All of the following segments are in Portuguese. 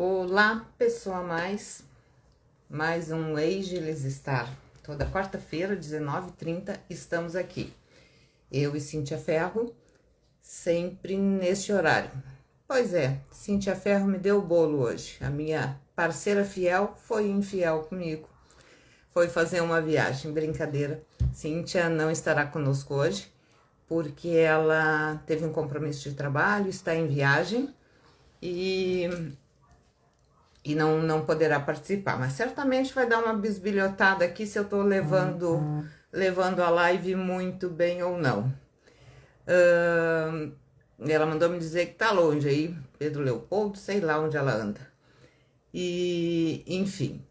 Olá, pessoa mais um Ageless Star. Toda quarta-feira, 19h30, estamos aqui. Eu e Cíntia Ferro, sempre neste horário. Pois é, Cíntia Ferro me deu o bolo hoje. A minha parceira fiel foi infiel comigo. Foi fazer uma viagem, brincadeira. Cíntia não estará conosco hoje, porque ela teve um compromisso de trabalho, está em viagem e não poderá participar, mas certamente vai dar uma bisbilhotada aqui se eu estou levando a live muito bem ou não. Ela mandou me dizer que tá longe aí, Pedro Leopoldo, sei lá onde ela anda. E, enfim,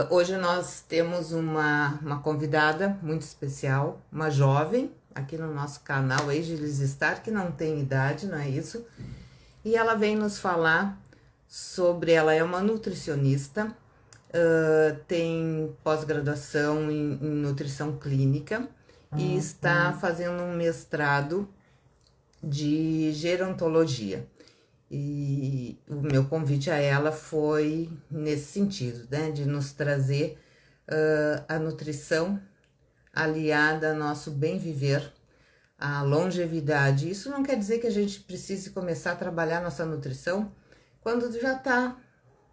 hoje nós temos uma convidada muito especial, uma jovem, aqui no nosso canal Ageless Star, que não tem idade, não é isso? E ela vem nos falar sobre, ela é uma nutricionista, tem pós-graduação em nutrição clínica e está fazendo um mestrado de gerontologia. E o meu convite a ela foi nesse sentido, né, de nos trazer a nutrição aliada ao nosso bem viver, a longevidade. Isso não quer dizer que a gente precise começar a trabalhar nossa nutrição quando já está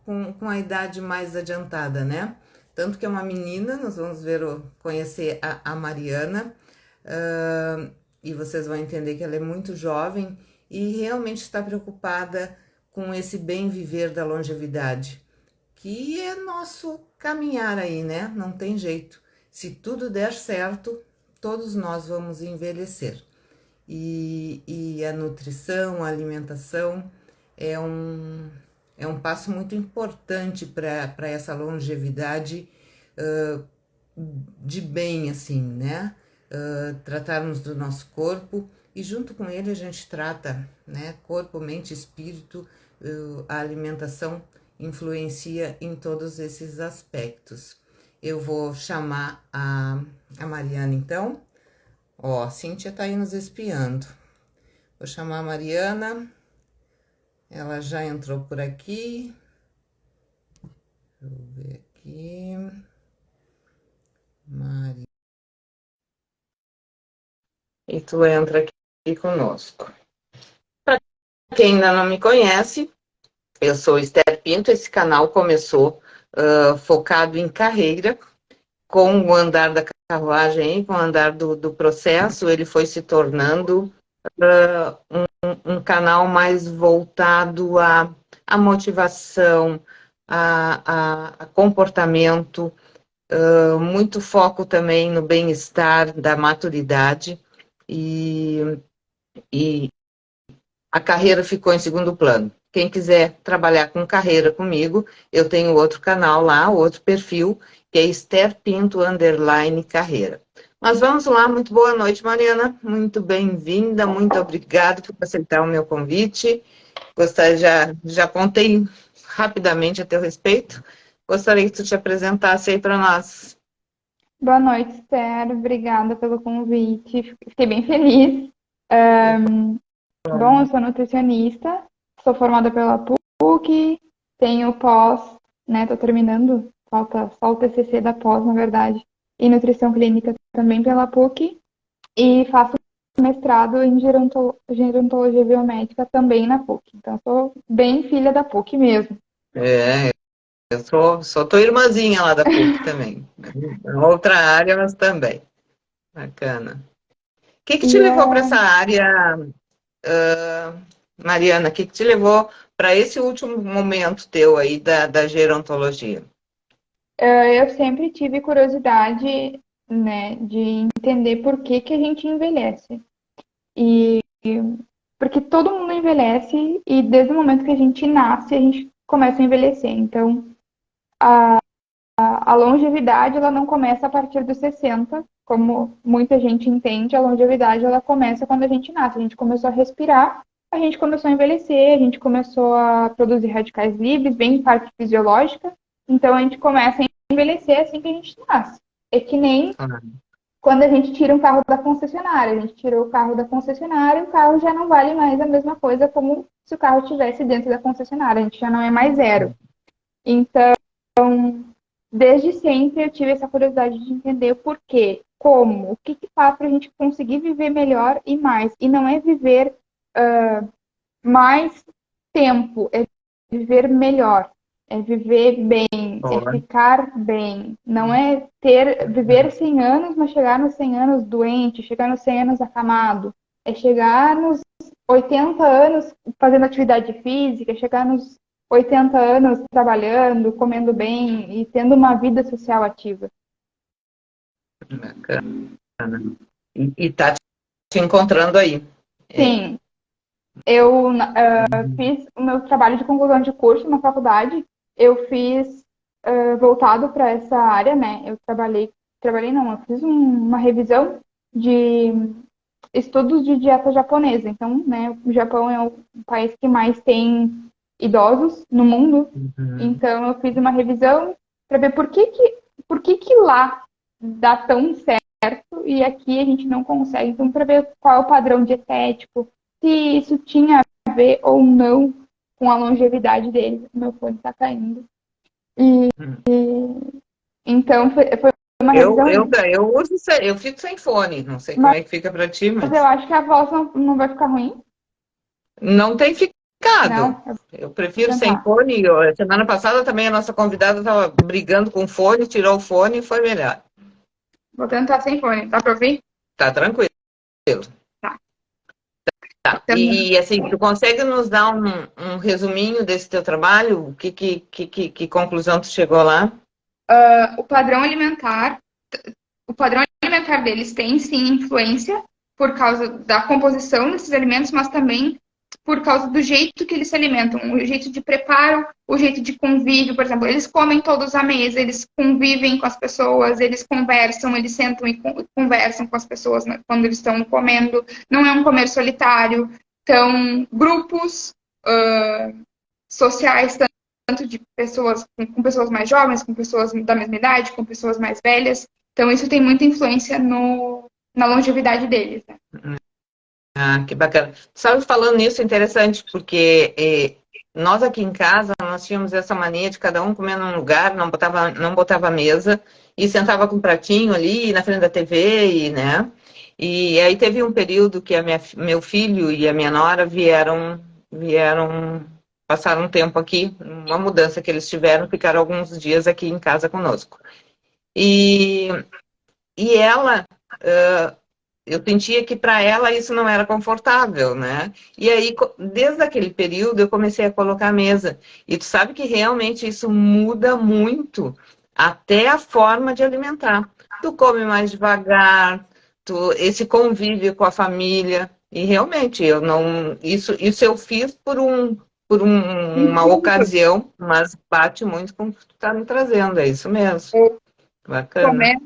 com a idade mais adiantada, né? Tanto que é uma menina, nós vamos conhecer a Mariana, e vocês vão entender que ela é muito jovem e realmente está preocupada com esse bem viver da longevidade, que é nosso caminhar aí, né? Não tem jeito. Se tudo der certo, todos nós vamos envelhecer. E a nutrição, a alimentação é um passo muito importante para essa longevidade de bem, assim, né? Tratarmos do nosso corpo e junto com ele a gente trata, né? Corpo, mente, espírito, a alimentação influencia em todos esses aspectos. Eu vou chamar a Mariana, então. Ó, a Cíntia tá aí nos espiando. Vou chamar a Mariana. Ela já entrou por aqui. Deixa eu ver aqui. Mariana. E tu entra aqui conosco. Para quem ainda não me conhece, eu sou Esther Pinto. Esse canal começou focado em carreira, com o andar da carruagem, com o andar do processo, ele foi se tornando um canal mais voltado à motivação, a comportamento, muito foco também no bem-estar, da maturidade, e a carreira ficou em segundo plano. Quem quiser trabalhar com carreira comigo, eu tenho outro canal lá, outro perfil, que é Esther Pinto _carreira. Mas vamos lá, muito boa noite, Mariana, muito bem-vinda, muito obrigada por aceitar o meu convite. Gostaria, já contei rapidamente a teu respeito, gostaria que tu te apresentasse aí para nós. Boa noite, Esther. Obrigada pelo convite. Fiquei bem feliz. Bom, eu sou nutricionista, sou formada pela PUC, tenho pós, né? Tô terminando, falta só o TCC da pós, na verdade, e nutrição clínica também pela PUC, e faço mestrado em gerontologia biomédica também na PUC. Então, sou bem filha da PUC mesmo. Eu sou tua irmãzinha lá da PUC também. Outra área, mas também. Bacana. O que te levou para essa área, Mariana? O que te levou para esse último momento teu aí da gerontologia? Eu sempre tive curiosidade, né, de entender por que que a gente envelhece. E porque todo mundo envelhece e desde o momento que a gente nasce, a gente começa a envelhecer. Então, a longevidade, ela não começa a partir dos 60, como muita gente entende. A longevidade, ela começa quando a gente nasce. A gente começou a respirar, a gente começou a envelhecer, a gente começou a produzir radicais livres, bem parte fisiológica. Então, a gente começa a envelhecer assim que a gente nasce. É que nem quando a gente tira um carro da concessionária. A gente tirou o carro da concessionária, o carro já não vale mais a mesma coisa como se o carro estivesse dentro da concessionária. A gente já não é mais zero. Então, desde sempre eu tive essa curiosidade de entender o porquê, como, o que faz para a gente conseguir viver melhor e mais. E não é viver mais tempo, é viver melhor, é viver bem, é ficar bem. Não é viver 100 anos, mas chegar nos 100 anos doente, chegar nos 100 anos acamado. É chegar nos 80 anos fazendo atividade física, chegar nos 80 anos trabalhando, comendo bem e tendo uma vida social ativa. Bacana. E tá te encontrando aí. Sim. Eu fiz o meu trabalho de conclusão de curso na faculdade. Eu fiz voltado para essa área, né? Eu eu fiz uma revisão de estudos de dieta japonesa. Então, né, o Japão é o país que mais tem idosos no mundo. Então, eu fiz uma revisão para ver por que lá dá tão certo e aqui a gente não consegue. Então, para ver qual é o padrão dietético, se isso tinha a ver ou não com a longevidade deles. Meu fone está caindo. Então, foi uma revisão. Eu uso, eu fico sem fone, não sei como é que fica para ti, Mas eu acho que a voz não vai ficar ruim. Não tem ficado. Não, eu prefiro sem fone. Semana passada também a nossa convidada estava brigando com o fone, tirou o fone e foi melhor. Vou tentar sem fone. Dá para ouvir? Tá tranquilo. Tá. E assim, tu consegue nos dar um resuminho desse teu trabalho? Que conclusão tu chegou lá? O padrão alimentar deles tem sim influência por causa da composição desses alimentos, mas também por causa do jeito que eles se alimentam, o jeito de preparo, o jeito de convívio, por exemplo, eles comem todos à mesa, eles convivem com as pessoas, eles conversam, eles sentam e conversam com as pessoas quando eles estão comendo, não é um comer solitário, então grupos sociais, tanto de pessoas com pessoas mais jovens, com pessoas da mesma idade, com pessoas mais velhas, então isso tem muita influência na longevidade deles, né? Ah, que bacana. Sabe, falando nisso, interessante, porque nós aqui em casa, nós tínhamos essa mania de cada um comer num lugar, não botava mesa, e sentava com um pratinho ali na frente da TV, né? E aí teve um período que meu filho e a minha nora passaram um tempo aqui, uma mudança que eles tiveram, ficaram alguns dias aqui em casa conosco. E ela... eu sentia que para ela isso não era confortável, né? E aí, desde aquele período, eu comecei a colocar a mesa. E tu sabe que realmente isso muda muito até a forma de alimentar. Tu come mais devagar, esse convívio com a família. E realmente, isso eu fiz por uma ocasião, mas bate muito com o que tu tá me trazendo, é isso mesmo. Bacana.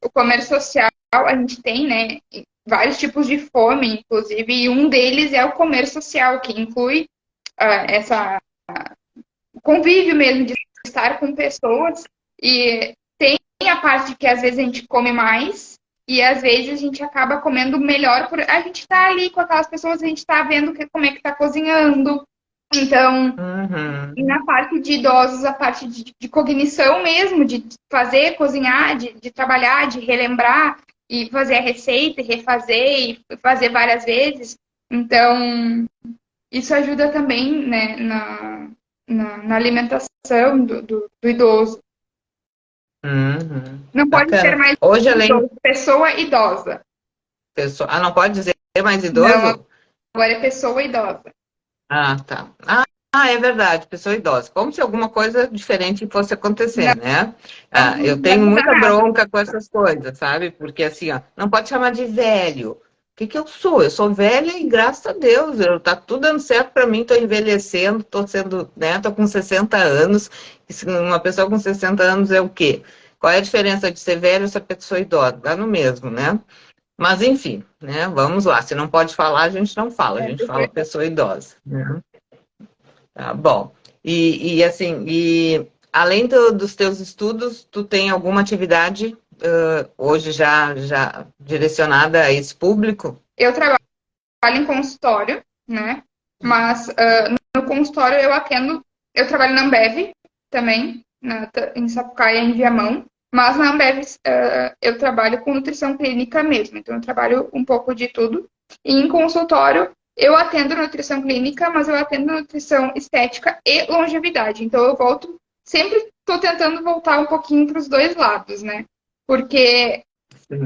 O comer social, a gente tem, né, vários tipos de fome, inclusive, e um deles é o comer social, que inclui o convívio mesmo de estar com pessoas, e tem a parte que às vezes a gente come mais, e às vezes a gente acaba comendo melhor, por a gente tá ali com aquelas pessoas, a gente tá vendo como é que tá cozinhando. Então, na parte de idosos, a parte de cognição mesmo, de fazer, cozinhar, de trabalhar, de relembrar, e fazer a receita, e refazer, e fazer várias vezes. Então, isso ajuda também, né, na alimentação do idoso. Não pode ser mais hoje, pessoa idosa. Não pode dizer mais idoso? Não, agora é pessoa idosa. Ah, tá. É verdade, pessoa idosa. Como se alguma coisa diferente fosse acontecer, né? Eu tenho muita bronca com essas coisas, sabe? Porque assim, não pode chamar de velho. O que eu sou? Eu sou velha e graças a Deus, tá tudo dando certo para mim, tô envelhecendo, tô sendo, né? Tô com 60 anos. Uma pessoa com 60 anos é o quê? Qual é a diferença de ser velho e ser pessoa idosa? Dá no mesmo, né? Mas, enfim, né? Vamos lá. Se não pode falar, a gente não fala. A gente fala pessoa idosa. Né? Tá bom. E assim, além dos teus estudos, tu tem alguma atividade hoje já direcionada a esse público? Eu trabalho em consultório, né? Mas no consultório eu atendo, eu trabalho na Ambev também, em Sapucaia, em Viamão, mas na Ambev eu trabalho com nutrição clínica mesmo, então eu trabalho um pouco de tudo. E em consultório eu atendo nutrição clínica, mas eu atendo nutrição estética e longevidade, então eu volto, sempre estou tentando voltar um pouquinho para os dois lados, né? Porque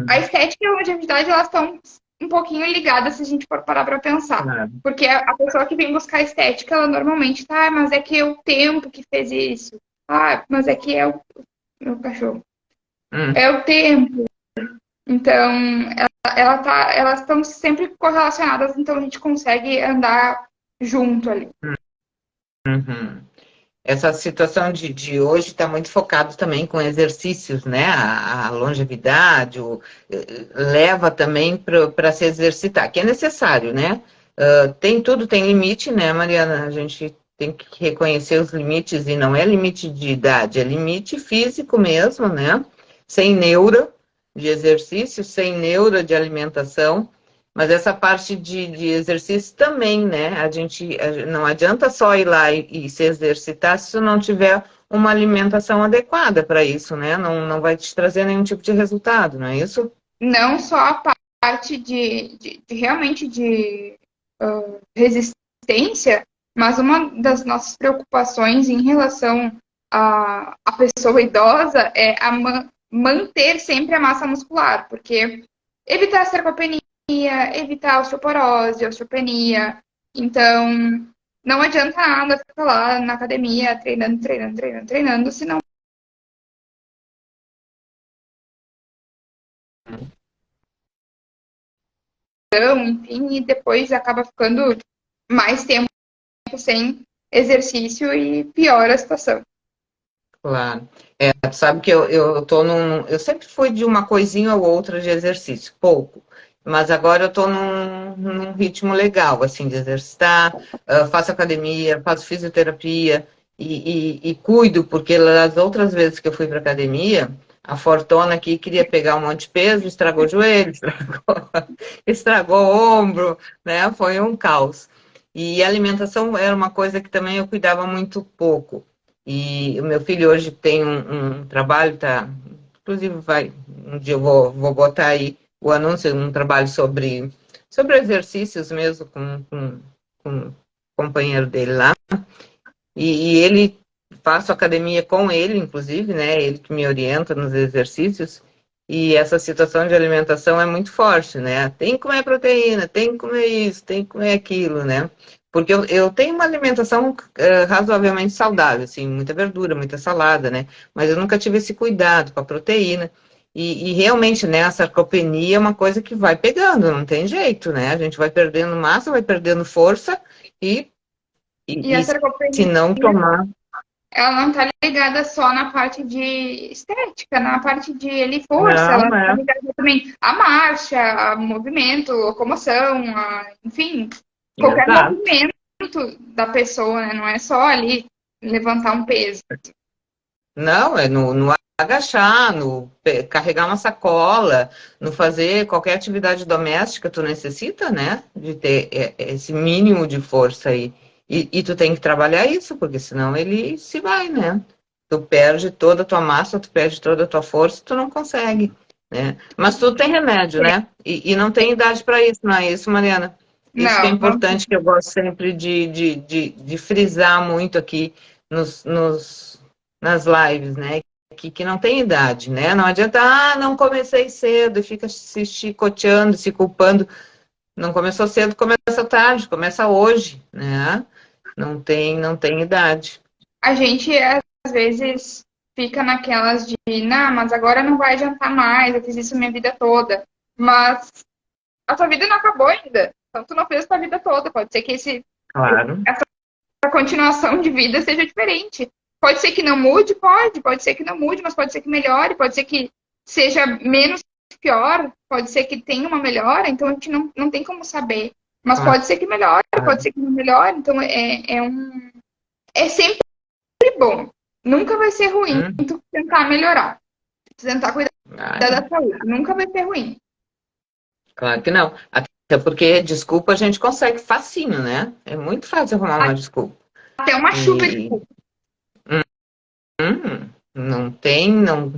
a Sim, estética e a longevidade, elas estão um pouquinho ligadas se a gente for parar para pensar. claro. Porque a pessoa que vem buscar estética, ela normalmente tá, mas é que é o tempo que fez isso. Ah, mas é que é o meu cachorro. Hum, É o tempo. Então, elas estão sempre correlacionadas, então a gente consegue andar junto ali. uhum. Essa situação de hoje está muito focado também com exercícios, né? A longevidade leva também para se exercitar, que é necessário, né? Tem tudo, tem limite, né, Mariana? A gente tem que reconhecer os limites, e não é limite de idade, é limite físico mesmo, né? Sem neura de exercício, sem neura de alimentação. Mas essa parte de exercício também, né? Não adianta só ir lá e se exercitar se não tiver uma alimentação adequada para isso, né? Não vai te trazer nenhum tipo de resultado, não é isso? Não só a parte realmente de resistência, mas uma das nossas preocupações em relação à pessoa idosa é manter sempre a massa muscular, porque evitar sarcopenia, evitar osteoporose, osteopenia. Então, não adianta nada ficar lá na academia treinando, treinando, treinando, treinando, se não, enfim, e depois acaba ficando mais tempo sem exercício e piora a situação. Claro. Tu sabe que eu tô eu sempre fui de uma coisinha ou outra de exercício, pouco. Mas agora eu tô num ritmo legal, assim, de exercitar, faço academia, faço fisioterapia e cuido, porque as outras vezes que eu fui para academia, a fortuna aqui queria pegar um monte de peso, estragou o joelho, estragou o ombro, né? Foi um caos. E a alimentação era uma coisa que também eu cuidava muito pouco. E o meu filho hoje tem um trabalho, tá? Inclusive um dia eu vou botar aí o anúncio, um trabalho sobre exercícios mesmo com o companheiro dele lá. E ele faço academia com ele, inclusive, né? Ele que me orienta nos exercícios. E essa situação de alimentação é muito forte, né? Tem que comer proteína, tem que comer isso, tem que comer aquilo, né? Porque eu tenho uma alimentação razoavelmente saudável, assim, muita verdura, muita salada, né? Mas eu nunca tive esse cuidado com a proteína. E realmente, né, a sarcopenia é uma coisa que vai pegando, não tem jeito, né? A gente vai perdendo massa, vai perdendo força e, E a e se sarcopenia, não tomar. ela não está ligada só na parte de estética, na parte de força, ela Não, está é. ligada também à marcha, a movimento, locomoção, enfim, qualquer Exato. movimento da pessoa, né? Não é só ali levantar um peso. Não, é no agachar, carregar uma sacola, no fazer qualquer atividade doméstica, tu necessita, né, de ter esse mínimo de força aí. E tu tem que trabalhar isso, porque senão ele se vai, né? Tu perde toda a tua massa, tu perde toda a tua força, tu não consegue, né? Mas tudo tem remédio, né? E não tem idade para isso, não é isso, Mariana? Isso que é Não, não. importante, que eu gosto sempre de frisar muito aqui nas lives, né? Que não tem idade, né? Não adianta, não comecei cedo e fica se chicoteando, se culpando. Não começou cedo, começa tarde, começa hoje, né? Não tem idade. A gente, às vezes, fica naquelas de, não, mas agora não vai adiantar mais, eu fiz isso minha vida toda. Mas a tua vida não acabou ainda. Então, tu não fez a tua vida toda. Pode ser que Claro. essa continuação de vida seja diferente. Pode ser que não mude, pode ser que não mude, mas pode ser que melhore, pode ser que seja menos pior, pode ser que tenha uma melhora, então a gente não tem como saber. Mas pode ser que melhore, pode ser que não melhore, então é sempre bom. Nunca vai ser ruim Hum, tu tentar melhorar, tu tentar cuidar ah, da saúde. Nunca vai ser ruim. claro que não. Até Até porque desculpa a gente consegue facinho, né? É muito fácil arrumar uma desculpa. Até uma chuva de E desculpa. não tem, não.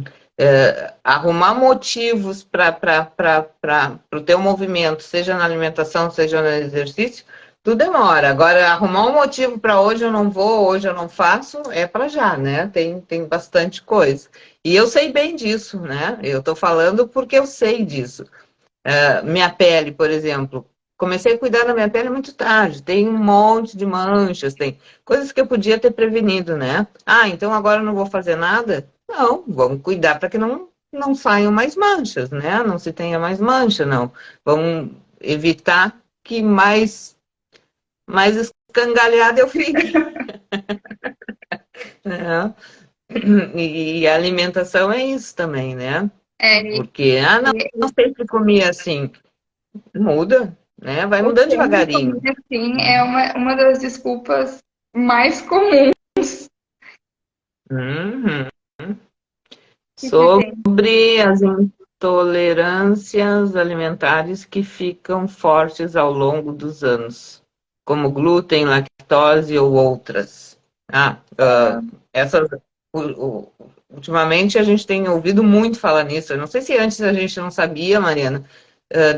Arrumar motivos para o teu movimento, seja na alimentação, seja no exercício, tudo demora. Agora, arrumar um motivo para hoje eu não vou, hoje eu não faço, é para já, né? Tem bastante coisa. E eu sei bem disso, né? Eu estou falando porque eu sei disso. Minha pele, por exemplo, comecei a cuidar da minha pele muito tarde. Tem um monte de manchas, tem coisas que eu podia ter prevenido, né? Ah, então agora eu não vou fazer nada? Não, vamos cuidar para que não saiam mais manchas, né? Não se tenha mais mancha, não. Vamos evitar que mais escangalhada eu fique. Né? E a alimentação é isso também, né? É, Porque, não sempre comia assim. Muda, né? Vai o mudando sempre devagarinho. comida assim é uma das desculpas mais comuns Uhum. que se tem. Sobre as intolerâncias alimentares que ficam fortes ao longo dos anos, como glúten, lactose ou outras. Essas, ultimamente a gente tem ouvido muito falar nisso. Eu não sei se antes a gente não sabia, Mariana,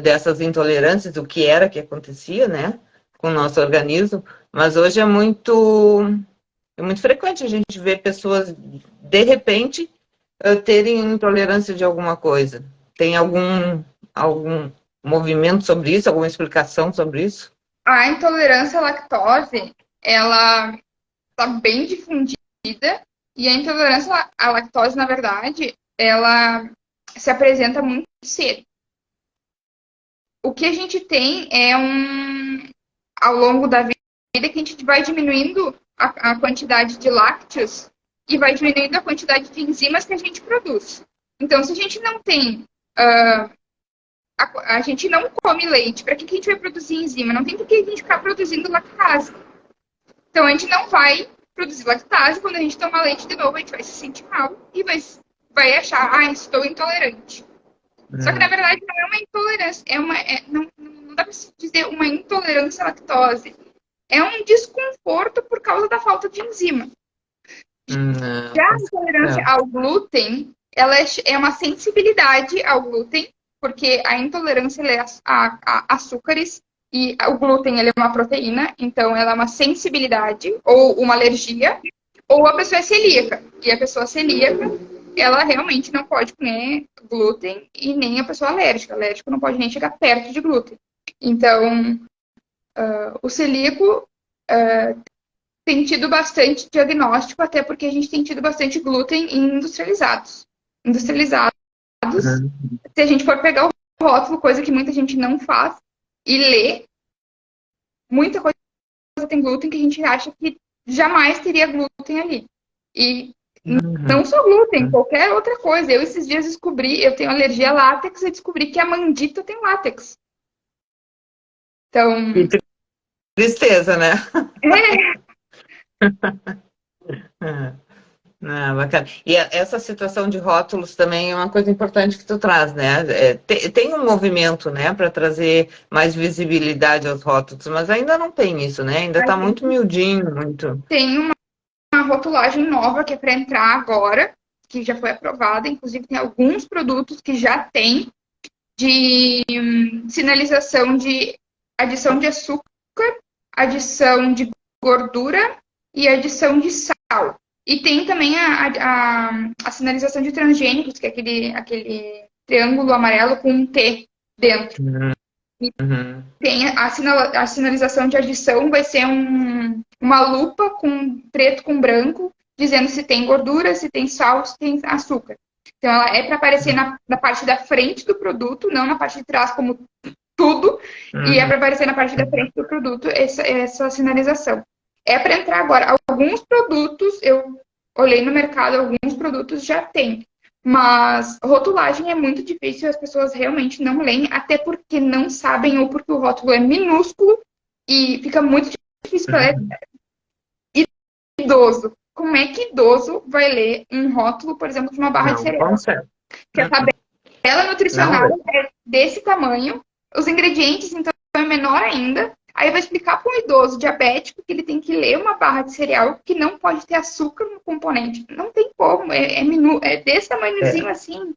dessas intolerâncias, o que era que acontecia, né, com o nosso organismo, mas hoje é muito frequente a gente ver pessoas, de repente, terem intolerância de alguma coisa. Tem algum movimento sobre isso, alguma explicação sobre isso? A intolerância à lactose, ela está bem difundida e a intolerância à lactose, na verdade, ela se apresenta muito cedo. O que a gente tem é ao longo da vida, que a gente vai diminuindo a quantidade de lácteos e vai diminuindo a quantidade de enzimas que a gente produz. Então, se a gente não tem a gente não come leite, para que a gente vai produzir enzima? Não tem por que a gente ficar produzindo lactase. Então, a gente não vai produzir lactase. Quando a gente tomar leite de novo, a gente vai se sentir mal e vai achar, estou intolerante. Só que, na verdade, não é uma intolerância. Não dá para se dizer uma intolerância à lactose. É um desconforto por causa da falta de enzima. Já a intolerância ao glúten, ela é uma sensibilidade ao glúten, porque a intolerância é a açúcares e o glúten ele é uma proteína, então ela é uma sensibilidade ou uma alergia, ou a pessoa é celíaca. E a pessoa celíaca, ela realmente não pode comer glúten e nem a pessoa alérgica. Alérgico não pode nem chegar perto de glúten. Então, o celíaco tem tido bastante diagnóstico, até porque a gente tem tido bastante glúten em industrializados. Se a gente for pegar o rótulo, coisa que muita gente não faz, e ler, muita coisa tem glúten que a gente acha que jamais teria glúten ali. E não só glúten, qualquer outra coisa. Eu esses dias descobri, eu tenho alergia a látex e descobri que a mandita tem látex. Então... Que tristeza, né? Bacana. E essa situação de rótulos também é uma coisa importante que tu traz, né? Tem um movimento, né, para trazer mais visibilidade aos rótulos, mas ainda não tem isso, né? Ainda está muito miudinho, muito. Tem uma rotulagem nova que é para entrar agora, que já foi aprovada. Inclusive, tem alguns produtos que já tem de sinalização de adição de açúcar, adição de gordura e adição de sal. E tem também a sinalização de transgênicos, que é aquele triângulo amarelo com um T dentro. Uhum. Tem a sinalização de adição, vai ser uma lupa com preto com branco, dizendo se tem gordura, se tem sal, se tem açúcar. Então, ela é para aparecer na parte da frente do produto, não na parte de trás, como tudo, e é para aparecer na parte da frente do produto essa sinalização. É para entrar agora. Alguns produtos, eu olhei no mercado, alguns produtos já tem. Mas rotulagem é muito difícil, as pessoas realmente não leem, até porque não sabem ou porque o rótulo é minúsculo e fica muito difícil para idoso. Como é que idoso vai ler um rótulo, por exemplo, de uma barra de cereal? Que a tabela nutricional é desse tamanho, os ingredientes, então, menor ainda. Aí vai explicar para um idoso diabético que ele tem que ler uma barra de cereal que não pode ter açúcar no componente. Não tem como, é desse tamanhozinho É, assim.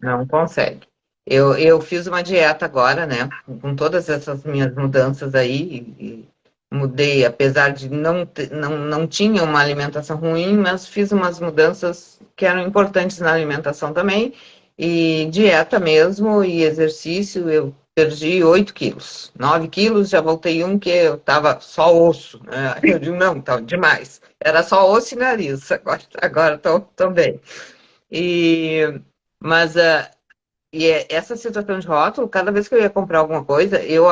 não consegue. Eu fiz uma dieta agora, né? Com todas essas minhas mudanças aí, e mudei, apesar de não tinha uma alimentação ruim, mas fiz umas mudanças que eram importantes na alimentação também, e dieta mesmo, e exercício, eu perdi 8 quilos. 9 quilos, já voltei um que eu tava só osso, né? Eu digo, não, tá demais. Era só osso e nariz, agora tô bem. E, mas essa situação de rótulo, cada vez que eu ia comprar alguma coisa, eu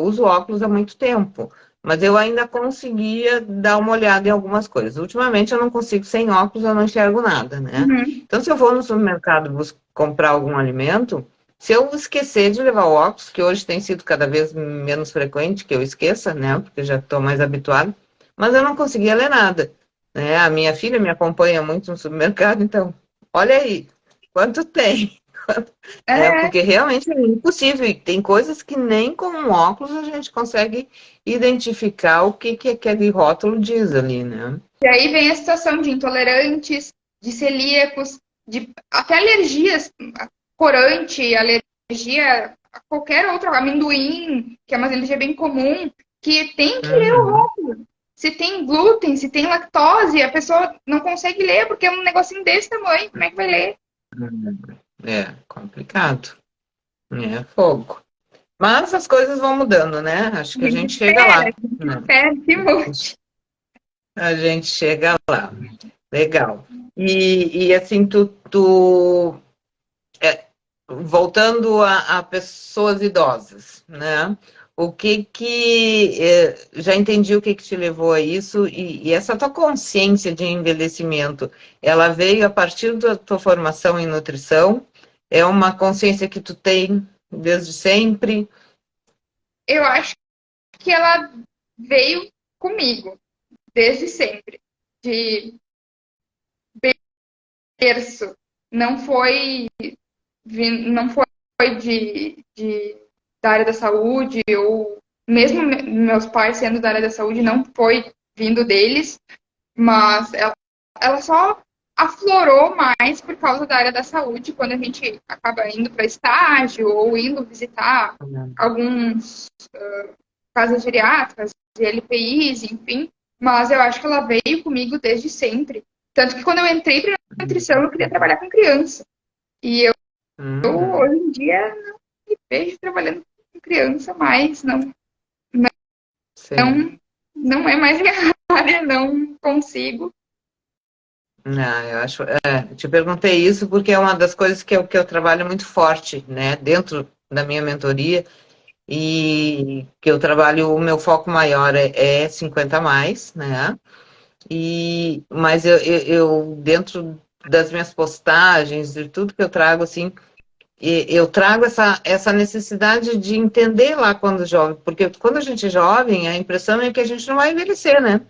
uso óculos há muito tempo, mas eu ainda conseguia dar uma olhada em algumas coisas. Ultimamente eu não consigo, sem óculos eu não enxergo nada, né? Uhum. Então, se eu for no supermercado comprar algum alimento, se eu esquecer de levar o óculos, que hoje tem sido cada vez menos frequente que eu esqueça, né? Porque já estou mais habituado, mas eu não conseguia ler nada, né? A minha filha me acompanha muito no supermercado, então, olha aí. Quanto tem? É, É, porque realmente é impossível. E tem coisas que nem com um óculos a gente consegue identificar o que aquele rótulo diz ali, né? e aí vem a situação de intolerantes, de celíacos, de até alergias, corante, alergia a qualquer outro, amendoim, que é uma alergia bem comum, que tem que ler o Uhum. rótulo. Se tem glúten, se tem lactose, a pessoa não consegue ler, porque é um negocinho desse tamanho, como é que vai ler? É complicado. É fogo. Mas as coisas vão mudando, né? Acho A que a gente gente chega espera, lá, a gente né? espera esse monte. A gente chega lá. Legal. E assim, voltando a pessoas idosas, né? Já entendi o que te levou a isso e essa tua consciência de envelhecimento, ela veio a partir da tua formação em nutrição? É uma consciência que tu tem desde sempre? Eu acho que ela veio comigo, desde sempre, de berço. Não foi, não foi da área da saúde, ou mesmo meus pais sendo da área da saúde, não foi vindo deles, mas ela só aflorou mais por causa da área da saúde, quando a gente acaba indo para estágio ou indo visitar alguns casas geriátricas, LPIs, enfim. Mas eu acho que ela veio comigo desde sempre. Tanto que quando eu entrei para nutrição, eu queria trabalhar com criança. E eu Uhum. hoje em dia não me vejo trabalhando com criança mais, Sim. não é mais minha área, não consigo. Não, eu acho, te perguntei isso porque é uma das coisas que eu trabalho muito forte, né, dentro da minha mentoria, e que eu trabalho, o meu foco maior é 50 a mais, né? Mas dentro das minhas postagens, de tudo que eu trago, assim, eu trago essa necessidade de entender lá quando jovem, porque quando a gente é jovem, a impressão é que a gente não vai envelhecer, né?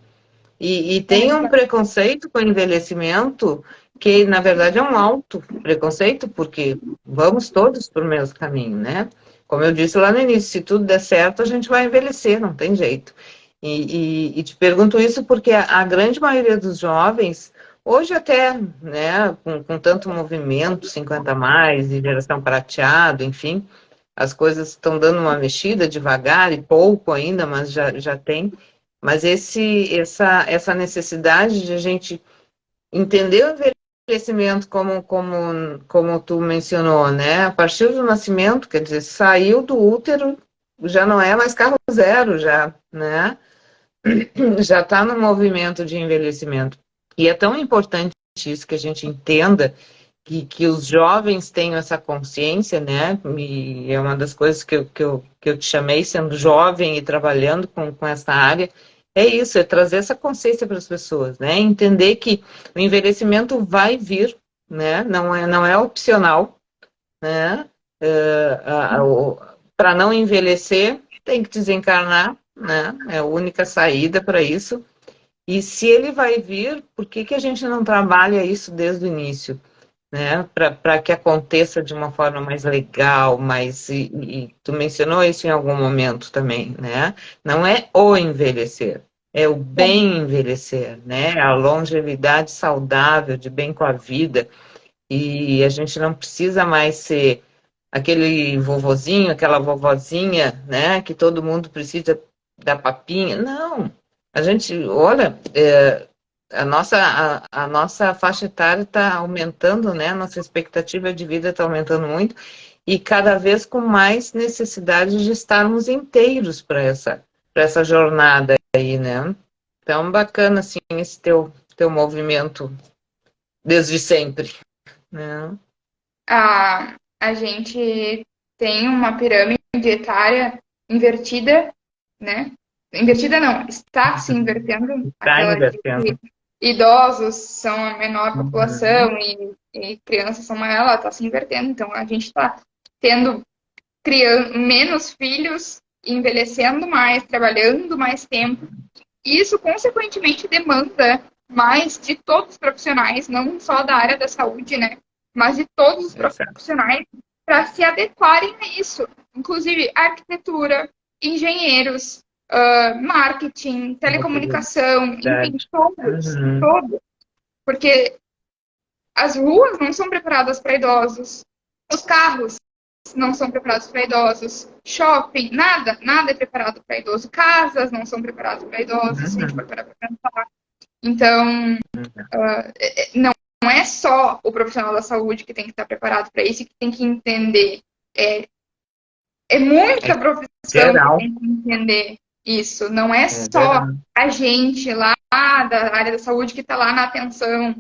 E tem um preconceito com o envelhecimento que, na verdade, é um alto preconceito, porque vamos todos para o mesmo caminho, né? Como eu disse lá no início, se tudo der certo, a gente vai envelhecer, não tem jeito. E te pergunto isso porque a grande maioria dos jovens, hoje até, né, com tanto movimento, 50 a mais, e geração prateado, enfim, as coisas estão dando uma mexida devagar e pouco ainda, mas já tem. Mas essa necessidade de a gente entender o envelhecimento como tu mencionou, né? A partir do nascimento, quer dizer, saiu do útero, já não é mais carro zero, já, né? Já está no movimento de envelhecimento. E é tão importante isso que a gente entenda que os jovens tenham essa consciência, né? E é uma das coisas que eu te chamei, sendo jovem e trabalhando com essa área, é isso, é trazer essa consciência para as pessoas, né? Entender que o envelhecimento vai vir, né? Não é opcional, né? Para não envelhecer, tem que desencarnar, né? É a única saída para isso. E se ele vai vir, por que a gente não trabalha isso desde o início? né, para que aconteça de uma forma mais legal, e tu mencionou isso em algum momento também, né? Não é o envelhecer, é o bem envelhecer, né? A longevidade saudável, de bem com a vida, e a gente não precisa mais ser aquele vovozinho, aquela vovozinha, né, que todo mundo precisa da papinha. Não, a gente, olha, a nossa faixa etária está aumentando, né? A nossa expectativa de vida está aumentando muito e cada vez com mais necessidade de estarmos inteiros para essa jornada aí, né? Então, bacana, assim, esse teu movimento desde sempre, né? A gente tem uma pirâmide etária invertida, né? Invertida não, está se invertendo, Está aquela de invertendo. que idosos são a menor Uhum. população e crianças são maior, ela está se invertendo. Então, a gente está tendo menos filhos, envelhecendo mais, trabalhando mais tempo. E isso, consequentemente, demanda mais de todos os profissionais, não só da área da saúde, né? Mas de todos os Exato. profissionais para se adequarem a isso. Inclusive arquitetura, engenheiros, marketing, telecomunicação, enfim, Mobilidade. todos, Uhum. todos. Porque as ruas não são preparadas para idosos, os carros não são preparados para idosos, shopping, nada é preparado para idoso, casas não são preparadas para idosos, se a gente for Uhum. parar para pensar. Então, não é só o profissional da saúde que tem que estar preparado para isso e que tem que entender. É, é É muita profissão que geral. tem que entender isso. Não é É só geral. a gente lá da área da saúde que está lá na atenção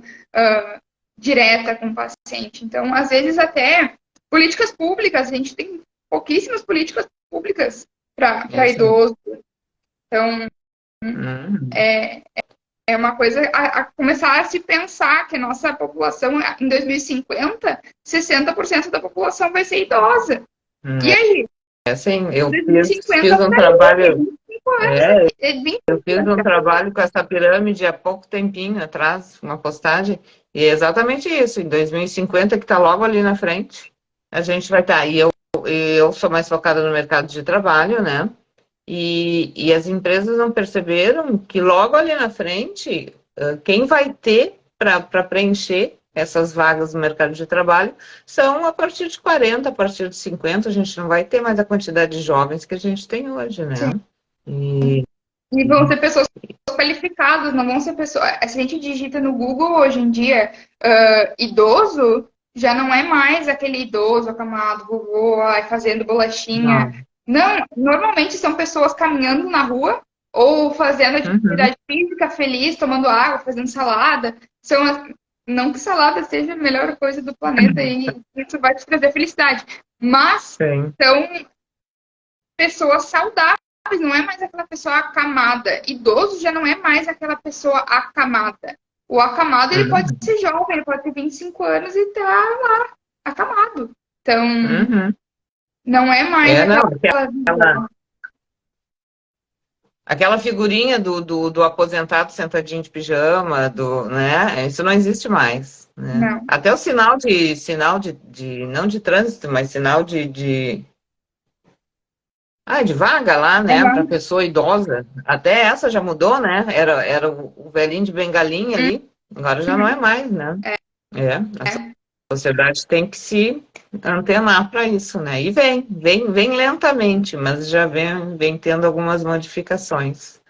direta com o paciente. Então, às vezes, até políticas públicas, a gente tem pouquíssimas políticas públicas É para isso aí. idoso. Então, Uhum. é, é uma coisa a começar a se pensar que a nossa população, em 2050, 60% da população vai ser idosa. E É, aí? é assim, Em 2050 fiz um tá aí, trabalho, 25 anos, é, é 20 eu fiz anos um daqui a pouco. trabalho com essa pirâmide há pouco tempinho atrás, uma postagem, e é exatamente isso, em 2050, que está logo ali na frente, a gente vai estar. Eu sou mais focada no mercado de trabalho, né? E as empresas não perceberam que logo ali na frente, quem vai ter para preencher essas vagas no mercado de trabalho são a partir de 40, a partir de 50, a gente não vai ter mais a quantidade de jovens que a gente tem hoje, Sim. né? E, E vão ser pessoas qualificadas, não vão ser pessoas. Se a gente digita no Google hoje em dia, idoso, já não é mais aquele idoso acamado, vovô, ai, fazendo bolachinha. não. Não, normalmente são pessoas caminhando na rua ou fazendo Uhum, atividade física feliz, tomando água, fazendo salada. Não que salada seja a melhor coisa do planeta e isso vai te trazer felicidade, mas sim. são pessoas saudáveis, não é mais aquela pessoa acamada. Idoso já não é mais aquela pessoa acamada. O acamado, ele pode Uhum, ser jovem, ele pode ter 25 anos e tá lá, acamado. Então, uhum. não é mais É, não, aquela visão. aquela figurinha do aposentado sentadinho de pijama, né? Isso não existe mais, né? Não. Até o sinal de não de trânsito, mas sinal de vaga lá, né? Para Uhum. pessoa idosa. Até essa já mudou, né? Era o velhinho de bengalinha ali, agora já não é mais, né? É, a sociedade tem que se antenar para isso, né? E vem lentamente, mas já vem tendo algumas modificações.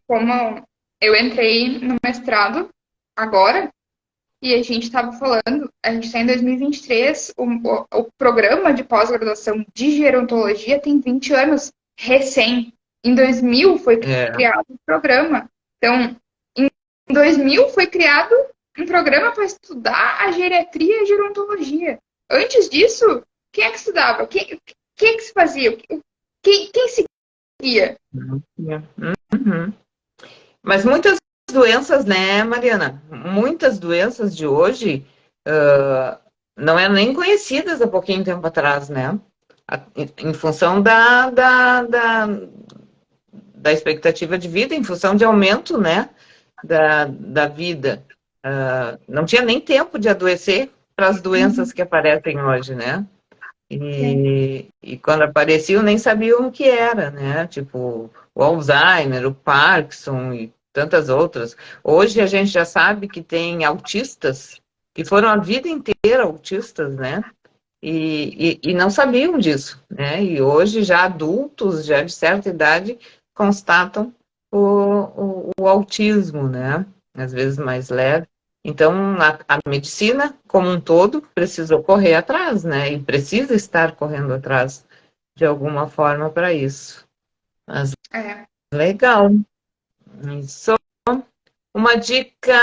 Como eu entrei no mestrado agora, e a gente estava falando, a gente está em 2023, o programa de pós-graduação de gerontologia tem 20 anos, recém. Em 2000 foi É, criado o programa. Então, em 2000 foi criado um programa para estudar a geriatria e a gerontologia. Antes disso, quem é que estudava? Quem é que se fazia? Quem seguia? uhum. Mas muitas doenças, né, Mariana? Muitas doenças de hoje não eram nem conhecidas há pouquinho tempo atrás, né? Em função da expectativa de vida, em função de aumento, né, da vida. não tinha nem tempo de adoecer para as doenças que aparecem hoje, né? Sim. E quando apareciam, nem sabiam o que era, né? Tipo, o Alzheimer, o Parkinson e tantas outras. Hoje a gente já sabe que tem autistas que foram a vida inteira autistas, né? E não sabiam disso, né? E hoje, já adultos, já de certa idade, constatam o autismo, né? Às vezes mais leve. Então, a medicina, como um todo, precisou correr atrás, né? E precisa estar correndo atrás de alguma forma para isso. Mas É. legal. Só uma dica,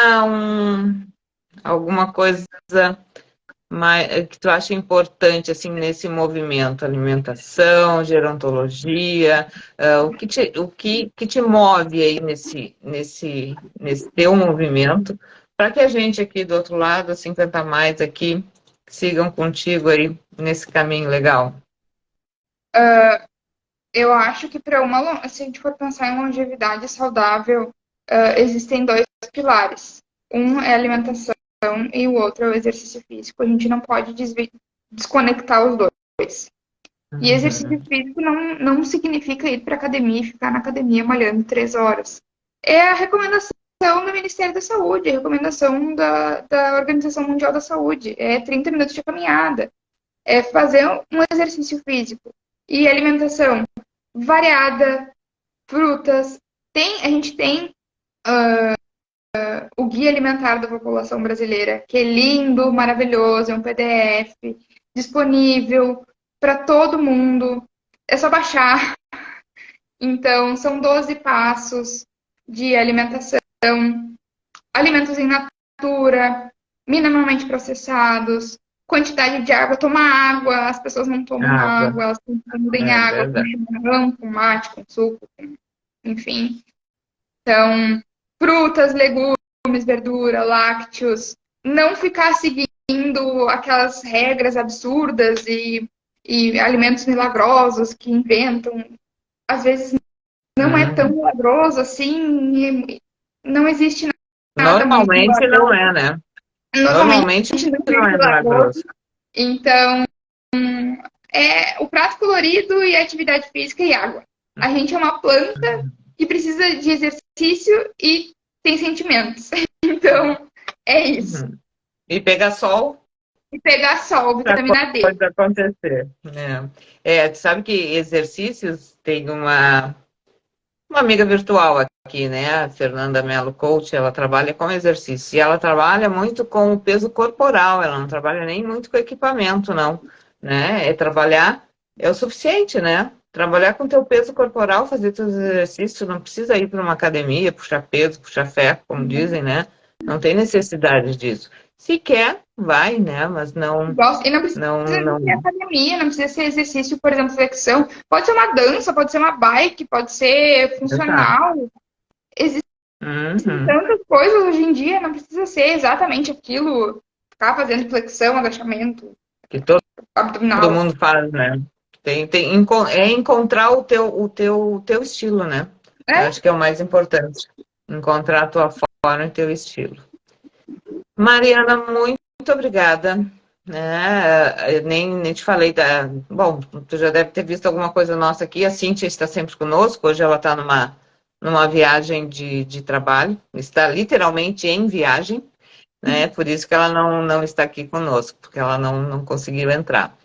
alguma coisa que tu acha importante assim nesse movimento, alimentação, gerontologia, que te move aí nesse teu movimento, para que a gente aqui do outro lado, 50 mais aqui, sigam contigo aí nesse caminho legal. Eu acho que se a gente for pensar em longevidade saudável, existem dois pilares. Um é a alimentação e o outro é o exercício físico. A gente não pode desconectar os dois. E exercício Uhum. físico não significa ir para academia e ficar na academia malhando 3 horas. É a recomendação do Ministério da Saúde, a recomendação da Organização Mundial da Saúde. É 30 minutos de caminhada. É fazer um exercício físico. E alimentação variada, frutas. A gente tem o Guia Alimentar da População Brasileira, que é lindo, maravilhoso, é um PDF disponível para todo mundo. É só baixar. Então, são 12 passos de alimentação, alimentos em natura, minimamente processados, quantidade de água, tomar água, as pessoas não tomam Água, água, elas confundem é água com verdade. chimarrão, com mate, com suco, enfim. Então, frutas, legumes, verdura, lácteos, não ficar seguindo aquelas regras absurdas e alimentos milagrosos que inventam. Às vezes não é tão Uhum. milagroso assim, e não existe nada muito Normalmente não milagroso. é, né? Normalmente Normalmente não é não é milagroso. milagroso. Então, é o prato colorido e atividade física e água. A gente é uma planta que precisa de exercício e tem sentimentos. Então, é isso. Uhum. E pegar sol E pegar sol, para vitamina D. coisa acontecer. Né? Tu sabe que exercícios tem uma amiga virtual aqui, né? A Fernanda Mello Coach, ela trabalha com exercício. E ela trabalha muito com o peso corporal, ela não trabalha nem muito com equipamento, não. Né? É trabalhar, é o suficiente, né? Trabalhar com teu peso corporal, fazer teus exercícios, não precisa ir para uma academia, puxar peso, puxar ferro, como dizem, né? Não tem necessidade disso. Se quer, vai, né? Mas E não precisa ser não. academia, não precisa ser exercício, por exemplo, flexão. Pode ser uma dança, pode ser uma bike, pode ser Exato. funcional. Existem Uhum. tantas coisas hoje em dia, não precisa ser exatamente aquilo, ficar fazendo flexão, agachamento, Que todo abdominal. mundo faz, né? É encontrar o teu estilo, né? Eu É, acho que é o mais importante. Encontrar a tua forma e o teu estilo. Mariana, muito obrigada. Né? Eu nem te falei da. Bom, tu já deve ter visto alguma coisa nossa aqui. A Cíntia está sempre conosco. Hoje ela está numa viagem de trabalho. Está literalmente em viagem, né? Por isso que ela não está aqui conosco, porque ela não conseguiu entrar.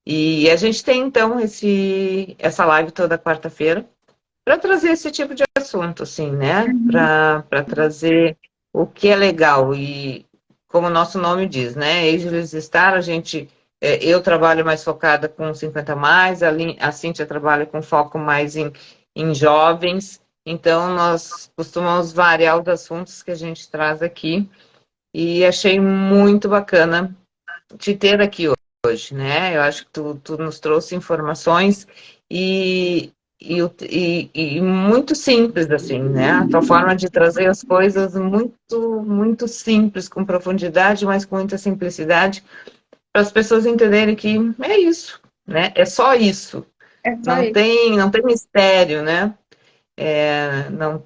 E a gente tem, então, essa live toda quarta-feira para trazer esse tipo de assunto, assim, né? Para trazer o que é legal. E, como o nosso nome diz, né? Ageless Star, eu trabalho mais focada com 50 mais, a Cíntia trabalha com foco mais em jovens. Então, nós costumamos variar os assuntos que a gente traz aqui. E achei muito bacana te ter aqui hoje, né? Eu acho que tu nos trouxe informações e, e muito simples, assim, né? A tua forma de trazer as coisas muito, muito simples, com profundidade, mas com muita simplicidade, para as pessoas entenderem que é isso, né? É só isso. é só Não isso. tem, não tem mistério, né? Não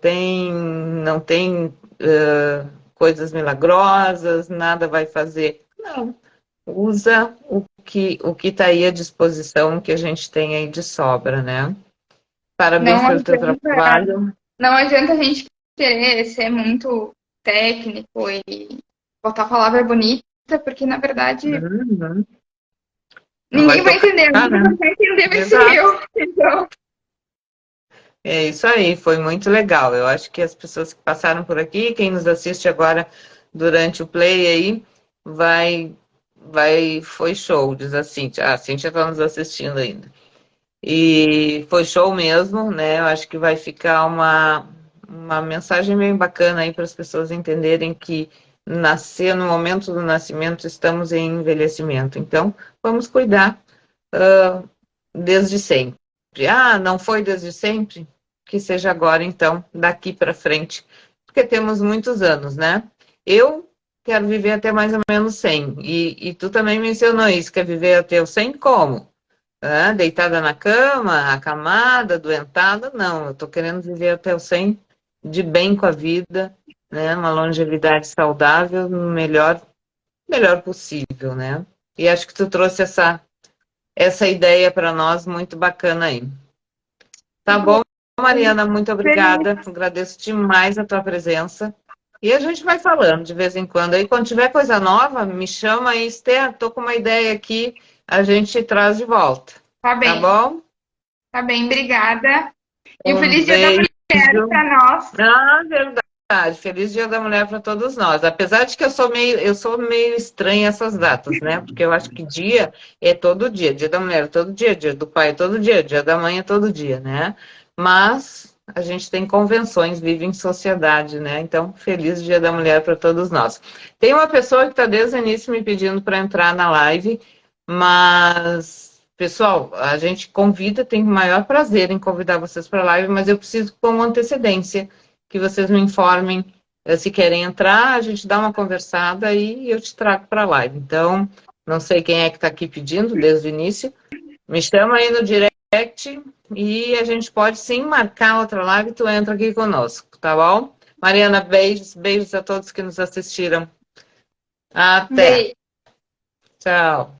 tem coisas milagrosas, nada vai fazer. Não, usa o que está aí à disposição, que a gente tem aí de sobra, né? Parabéns Não pelo teu adianta, trabalho. não adianta a gente querer ser muito técnico e botar a palavra bonita, porque na verdade Uhum. Não vai ninguém vai tocar, entender. né? Quem vai entender vai ser Exato. eu. Então, É isso aí, foi muito legal. Eu acho que as pessoas que passaram por aqui, quem nos assiste agora durante o play aí, foi show, diz a Cíntia. Ah, a Cíntia está nos assistindo ainda. E foi show mesmo, né? Eu acho que vai ficar uma mensagem bem bacana aí para as pessoas entenderem que nascer no momento do nascimento estamos em envelhecimento. Então, vamos cuidar desde sempre. Ah, não foi desde sempre? Que seja agora, então, daqui para frente, porque temos muitos anos, né? Eu quero viver até mais ou menos 100, e tu também mencionou isso, quer viver até os 100 como? Deitada na cama, acamada, doentada? Não, eu estou querendo viver até os 100 de bem com a vida, né? Uma longevidade saudável, melhor possível, né? E acho que tu trouxe essa ideia para nós muito bacana aí. Tá bom, Mariana, muito feliz. obrigada. Agradeço demais a tua presença. E a gente vai falando de vez em quando. Aí, quando tiver coisa nova, me chama aí, Esther. Tô com uma ideia aqui, a gente traz de volta. Tá bom? Tá bem, obrigada. E o Um Feliz Dia da beijo. Mulher para nós. Ah, verdade. Feliz Dia da Mulher para todos nós. Apesar de que eu sou meio estranha essas datas, né? Porque eu acho que dia é todo dia. Dia da mulher é todo dia, dia do pai é todo dia, dia da mãe é todo dia, né? Mas a gente tem convenções, vive em sociedade, né? Então, feliz Dia da Mulher para todos nós. Tem uma pessoa que está desde o início me pedindo para entrar na live, mas, pessoal, a gente convida, tem o maior prazer em convidar vocês para a live, mas eu preciso com antecedência que vocês me informem se querem entrar, a gente dá uma conversada e eu te trago para a live. Então, não sei quem é que está aqui pedindo desde o início, me chama aí no direct e a gente pode sim marcar outra live e tu entra aqui conosco, tá bom? Mariana, beijos, beijos a todos que nos assistiram. Um Até. beijo. Tchau.